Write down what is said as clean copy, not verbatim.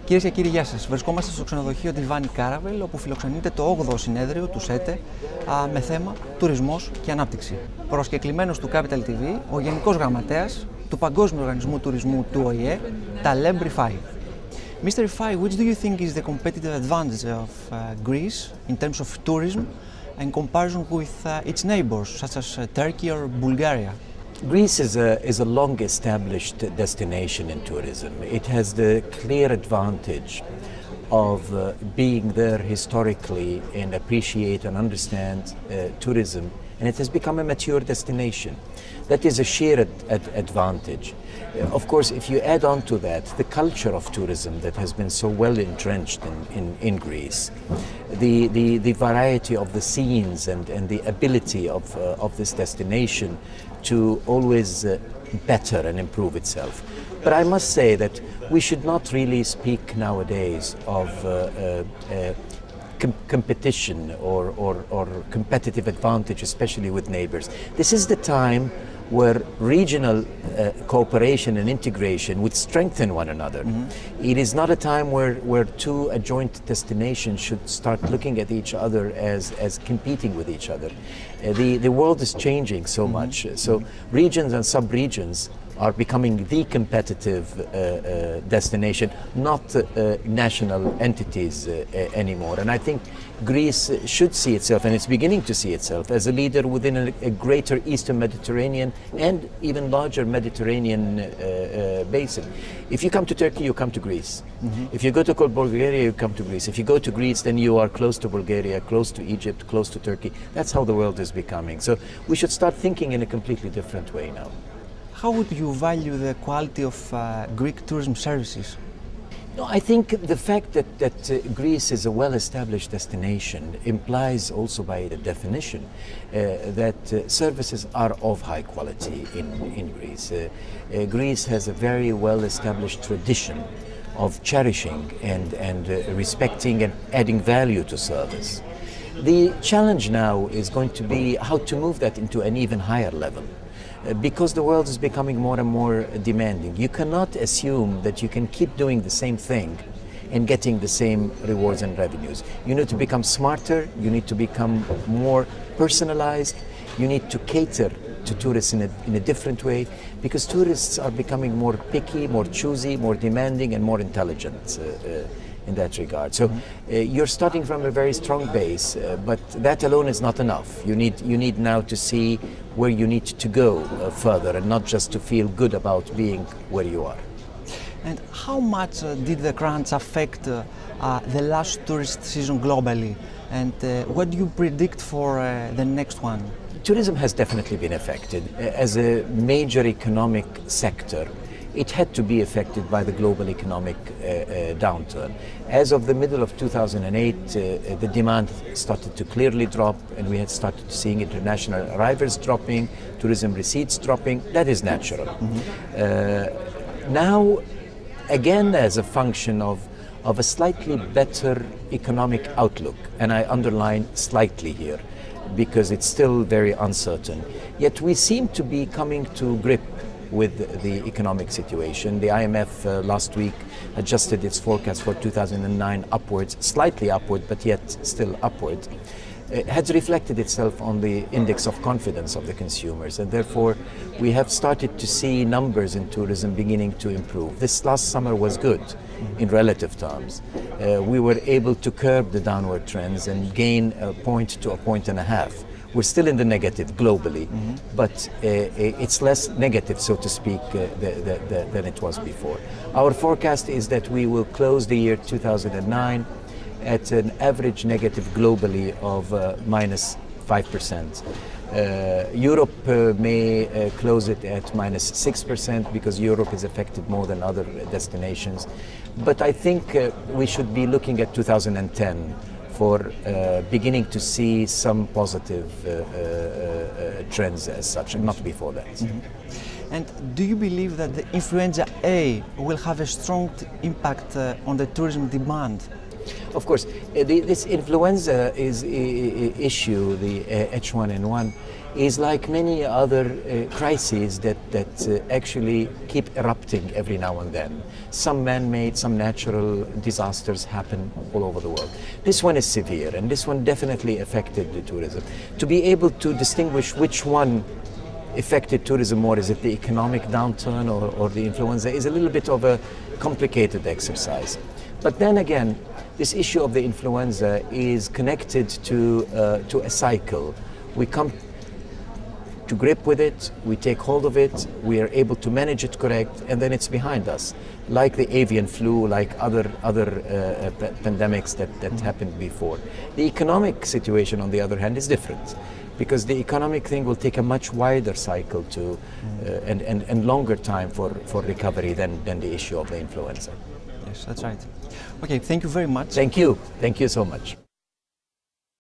Κυρίες και κύριοι, γεια σας. Βρισκόμαστε στο ξενοδοχείο Divani Caravel, όπου φιλοξενείται το 8ο συνέδριο του ΣΕΤΕ με θέμα τουρισμός και ανάπτυξη. Προσκεκλημένος του Capital TV, ο γενικός γραμματέας του Παγκόσμιου Οργανισμού Τουρισμού του ΟΗΕ Talib Rifai. Mr. Rifai, which do you think is the competitive advantage of Greece in terms of tourism in comparison with its neighbors, such as Turkey or Bulgaria? Greece is a long-established destination in tourism. It has the clear advantage of being there historically and appreciate and understand tourism, and it has become a mature destination. That is a shared advantage. Of course, if you add on to that the culture of tourism that has been so well entrenched in Greece, the variety of the scenes and the ability of this destination to always better and improve itself. But I must say that we should not really speak nowadays of competition or competitive advantage, especially with neighbors. This is the time where regional cooperation and integration would strengthen one another. Mm-hmm. It is not a time where two adjoint destinations should start looking at each other as competing with each other. The world is changing so much. So regions and sub-regions are becoming the competitive destination, not national entities anymore. And I think Greece should see itself, and it's beginning to see itself, as a leader within a greater Eastern Mediterranean and even larger Mediterranean basin. If you come to Turkey, you come to Greece. Mm-hmm. If you go to Bulgaria, you come to Greece. If you go to Greece, then you are close to Bulgaria, close to Egypt, close to Turkey. That's how the world is becoming. So we should start thinking in a completely different way now. How would you value the quality of Greek tourism services? No, I think the fact that Greece is a well-established destination implies also by the definition that services are of high quality in Greece. Greece has a very well-established tradition of cherishing and respecting and adding value to service. The challenge now is going to be how to move that into an even higher level. Because the world is becoming more and more demanding. You cannot assume that you can keep doing the same thing and getting the same rewards and revenues. You need to become smarter, you need to become more personalized, you need to cater to tourists in a different way, because tourists are becoming more picky, more choosy, more demanding and more intelligent in that regard. So you're starting from a very strong base, but that alone is not enough. You need now to see where you need to go further and not just to feel good about being where you are. And how much did the crunch affect the last tourist season globally? And what do you predict for the next one? Tourism has definitely been affected. As a major economic sector, it had to be affected by the global economic downturn. As of the middle of 2008, the demand started to clearly drop, and we had started seeing international arrivals dropping, tourism receipts dropping. That is natural. Now, again, as a function of a slightly better economic outlook, and I underline slightly here, because it's still very uncertain, yet we seem to be coming to grip with the economic situation. The IMF last week adjusted its forecast for 2009 upwards, slightly upward, but yet still upward. It has reflected itself on the index of confidence of the consumers, and therefore we have started to see numbers in tourism beginning to improve. This last summer was good in relative terms. We were able to curb the downward trends and gain a point to a point and a half. We're still in the negative globally, but it's less negative, so to speak, than it was before. Our forecast is that we will close the year 2009 at an average negative globally of minus 5%. Europe may close it at minus 6% because Europe is affected more than other destinations. But I think we should be looking at 2010 for beginning to see some positive trends as such, and not before that. Mm-hmm. And do you believe that the influenza A will have a strong impact on the tourism demand? Of course, this influenza issue, the H1N1, is like many other crises that actually keep erupting every now and then. Some man-made, some natural disasters happen all over the world. This one is severe, and this one definitely affected the tourism. To be able to distinguish which one affected tourism more, is it the economic downturn or the influenza, is a little bit of a complicated exercise. But then again, this issue of the influenza is connected to a cycle. We come to grip with it, we take hold of it, we are able to manage it correct, and then it's behind us. Like the avian flu, like other pandemics that happened before. The economic situation, on the other hand, is different, because the economic thing will take a much wider cycle to and longer time for recovery than the issue of the influenza. Yes, that's right. Okay, thank you very much. Thank you so much.